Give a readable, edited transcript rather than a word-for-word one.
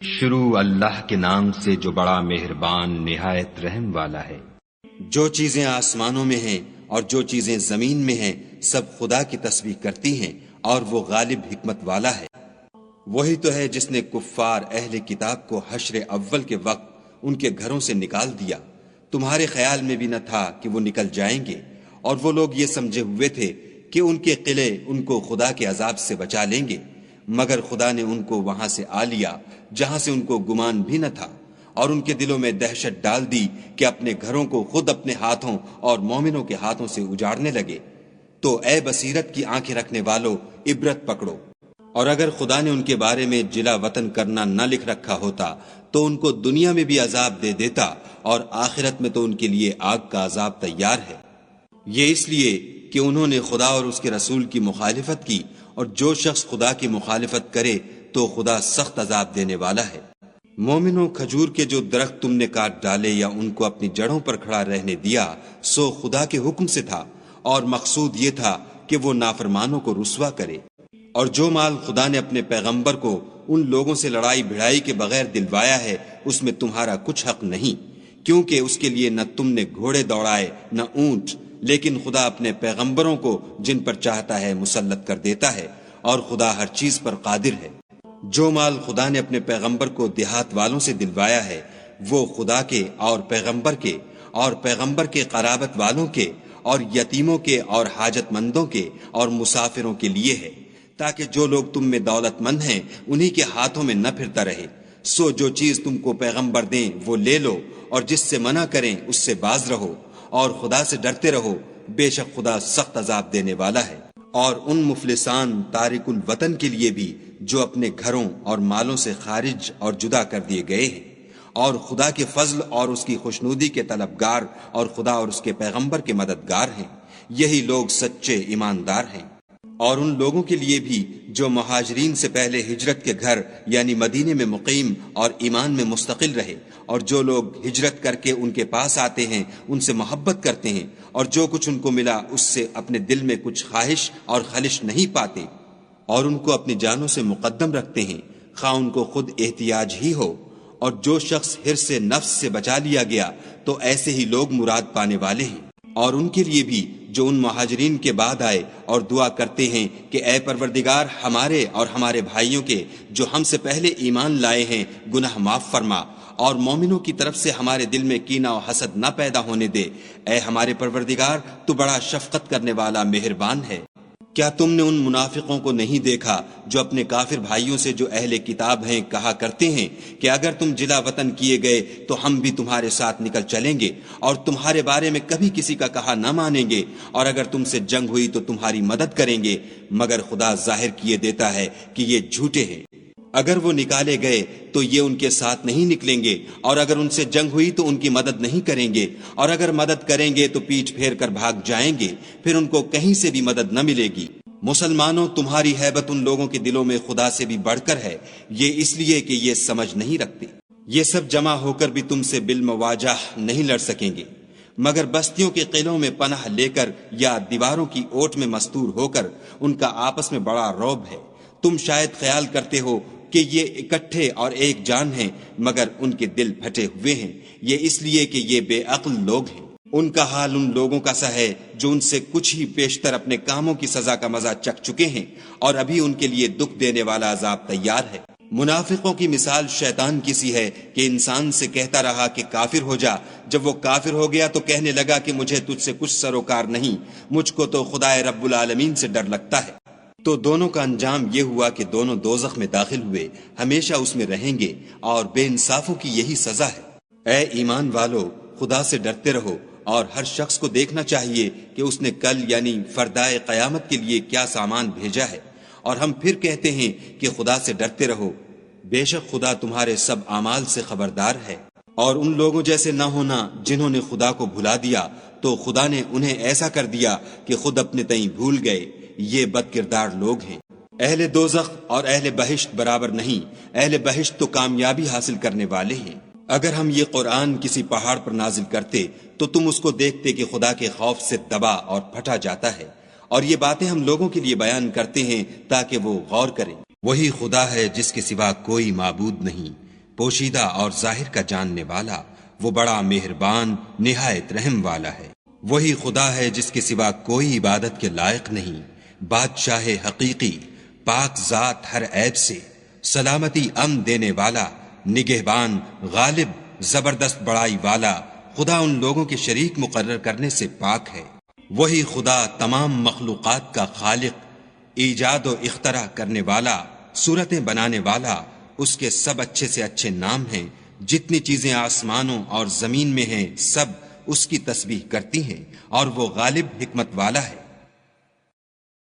شروع اللہ کے نام سے جو بڑا مہربان نہایت رحم والا ہے۔ جو چیزیں آسمانوں میں ہیں اور جو چیزیں زمین میں ہیں سب خدا کی تسبیح کرتی ہیں اور وہ غالب حکمت والا ہے۔ وہی تو ہے جس نے کفار اہل کتاب کو حشر اول کے وقت ان کے گھروں سے نکال دیا، تمہارے خیال میں بھی نہ تھا کہ وہ نکل جائیں گے، اور وہ لوگ یہ سمجھے ہوئے تھے کہ ان کے قلعے ان کو خدا کے عذاب سے بچا لیں گے، مگر خدا نے ان کو وہاں سے آ لیا جہاں سے ان کو گمان بھی نہ تھا، اور ان کے دلوں میں دہشت ڈال دی کہ اپنے گھروں کو خود اپنے ہاتھوں اور مومنوں کے ہاتھوں سے اجاڑنے لگے۔ تو اے بصیرت کی آنکھیں رکھنے والو، عبرت پکڑو، اور اگر خدا نے ان کے بارے میں جلا وطن کرنا نہ لکھ رکھا ہوتا تو ان کو دنیا میں بھی عذاب دے دیتا، اور آخرت میں تو ان کے لیے آگ کا عذاب تیار ہے۔ یہ اس لیے کہ انہوں نے خدا اور اس کے رسول کی مخالفت کی، اور جو شخص خدا کی مخالفت کرے تو خدا سخت عذاب دینے والا ہے۔ مومنوں، کھجور کے جو درخت تم نے کاٹ ڈالے یا ان کو اپنی جڑوں پر کھڑا رہنے دیا سو خدا کے حکم سے تھا، اور مقصود یہ تھا کہ وہ نافرمانوں کو رسوا کرے۔ اور جو مال خدا نے اپنے پیغمبر کو ان لوگوں سے لڑائی بھڑائی کے بغیر دلوایا ہے اس میں تمہارا کچھ حق نہیں، کیونکہ اس کے لیے نہ تم نے گھوڑے دوڑائے نہ اونٹ، لیکن خدا اپنے پیغمبروں کو جن پر چاہتا ہے مسلط کر دیتا ہے، اور خدا ہر چیز پر قادر ہے۔ جو مال خدا نے اپنے پیغمبر کو دیہات والوں سے دلوایا ہے وہ خدا کے اور پیغمبر کے قرابت والوں کے اور یتیموں کے اور حاجت مندوں کے اور مسافروں کے لیے ہے، تاکہ جو لوگ تم میں دولت مند ہیں انہی کے ہاتھوں میں نہ پھرتا رہے۔ سو جو چیز تم کو پیغمبر دیں وہ لے لو، اور جس سے منع کریں اس سے باز رہو، اور خدا سے ڈرتے رہو، بے شک خدا سخت عذاب دینے والا ہے۔ اور ان مفلسان تارک الوطن کے لیے بھی جو اپنے گھروں اور مالوں سے خارج اور جدا کر دیے گئے ہیں، اور خدا کے فضل اور اس کی خوشنودی کے طلبگار اور خدا اور اس کے پیغمبر کے مددگار ہیں، یہی لوگ سچے ایماندار ہیں۔ اور ان لوگوں کے لیے بھی جو مہاجرین سے پہلے ہجرت کے گھر یعنی مدینے میں مقیم اور ایمان میں مستقل رہے، اور جو لوگ ہجرت کر کے ان کے پاس آتے ہیں ان سے محبت کرتے ہیں، اور جو کچھ ان کو ملا اس سے اپنے دل میں کچھ خواہش اور خلش نہیں پاتے، اور ان کو اپنی جانوں سے مقدم رکھتے ہیں، خواہ ان کو خود احتیاج ہی ہو۔ اور جو شخص حرص نفس سے بچا لیا گیا تو ایسے ہی لوگ مراد پانے والے ہیں۔ اور ان کے لیے بھی جو ان مہاجرین کے بعد آئے اور دعا کرتے ہیں کہ اے پروردگار ہمارے اور ہمارے بھائیوں کے جو ہم سے پہلے ایمان لائے ہیں گناہ معاف فرما، اور مومنوں کی طرف سے ہمارے دل میں کینہ و حسد نہ پیدا ہونے دے، اے ہمارے پروردگار تو بڑا شفقت کرنے والا مہربان ہے۔ کیا تم نے ان منافقوں کو نہیں دیکھا جو اپنے کافر بھائیوں سے جو اہل کتاب ہیں کہا کرتے ہیں کہ اگر تم جلا وطن کیے گئے تو ہم بھی تمہارے ساتھ نکل چلیں گے، اور تمہارے بارے میں کبھی کسی کا کہا نہ مانیں گے، اور اگر تم سے جنگ ہوئی تو تمہاری مدد کریں گے، مگر خدا ظاہر کیے دیتا ہے کہ یہ جھوٹے ہیں۔ اگر وہ نکالے گئے تو یہ ان کے ساتھ نہیں نکلیں گے، اور اگر ان سے جنگ ہوئی تو ان کی مدد نہیں کریں گے، اور اگر مدد کریں گے تو پیٹھ پھیر کر بھاگ جائیں گے، پھر ان کو کہیں سے بھی مدد نہ ملے گی۔ مسلمانوں، تمہاری ہیبت ان لوگوں کے دلوں میں خدا سے بھی بڑھ کر ہے، یہ اس لیے کہ یہ سمجھ نہیں رکھتے۔ یہ سب جمع ہو کر بھی تم سے بالمواجہ نہیں لڑ سکیں گے، مگر بستیوں کے قلعوں میں پناہ لے کر یا دیواروں کی اوٹ میں مستور ہو کر ان کا آپس میں بڑا رعب ہے۔ تم شاید خیال کرتے ہو کہ یہ اکٹھے اور ایک جان ہیں، مگر ان کے دل پھٹے ہوئے ہیں، یہ اس لیے کہ یہ بے عقل لوگ ہیں۔ ان کا حال ان لوگوں کا سا ہے جو ان سے کچھ ہی پیشتر اپنے کاموں کی سزا کا مزہ چکھ چکے ہیں، اور ابھی ان کے لیے دکھ دینے والا عذاب تیار ہے۔ منافقوں کی مثال شیطان کی سی ہے کہ انسان سے کہتا رہا کہ کافر ہو جا، جب وہ کافر ہو گیا تو کہنے لگا کہ مجھے تجھ سے کچھ سروکار نہیں، مجھ کو تو خدائے رب العالمین سے ڈر لگتا ہے۔ تو دونوں کا انجام یہ ہوا کہ دونوں دوزخ میں داخل ہوئے، ہمیشہ اس میں رہیں گے، اور بے انصافوں کی یہی سزا ہے۔ اے ایمان والو، خدا سے ڈرتے رہو، اور ہر شخص کو دیکھنا چاہیے کہ اس نے کل یعنی فردائے قیامت کے لیے کیا سامان بھیجا ہے، اور ہم پھر کہتے ہیں کہ خدا سے ڈرتے رہو، بے شک خدا تمہارے سب اعمال سے خبردار ہے۔ اور ان لوگوں جیسے نہ ہونا جنہوں نے خدا کو بھلا دیا تو خدا نے انہیں ایسا کر دیا کہ خود اپنے تئیں بھول گئے، یہ بد کردار لوگ ہیں۔ اہل دوزخ اور اہل بہشت برابر نہیں، اہل بہشت تو کامیابی حاصل کرنے والے ہیں۔ اگر ہم یہ قرآن کسی پہاڑ پر نازل کرتے تو تم اس کو دیکھتے کہ خدا کے خوف سے دبا اور پھٹا جاتا ہے، اور یہ باتیں ہم لوگوں کے لیے بیان کرتے ہیں تاکہ وہ غور کریں۔ وہی خدا ہے جس کے سوا کوئی معبود نہیں، پوشیدہ اور ظاہر کا جاننے والا، وہ بڑا مہربان نہایت رحم والا ہے۔ وہی خدا ہے جس کے سوا کوئی عبادت کے لائق نہیں، بادشاہ حقیقی، پاک ذات ہر عیب سے، سلامتی امن دینے والا، نگہبان، غالب، زبردست بڑائی والا۔ خدا ان لوگوں کے شریک مقرر کرنے سے پاک ہے۔ وہی خدا تمام مخلوقات کا خالق، ایجاد و اختراع کرنے والا، صورتیں بنانے والا۔ اس کے سب اچھے سے اچھے نام ہیں۔ جتنی چیزیں آسمانوں اور زمین میں ہیں سب اس کی تسبیح کرتی ہیں، اور وہ غالب حکمت والا ہے۔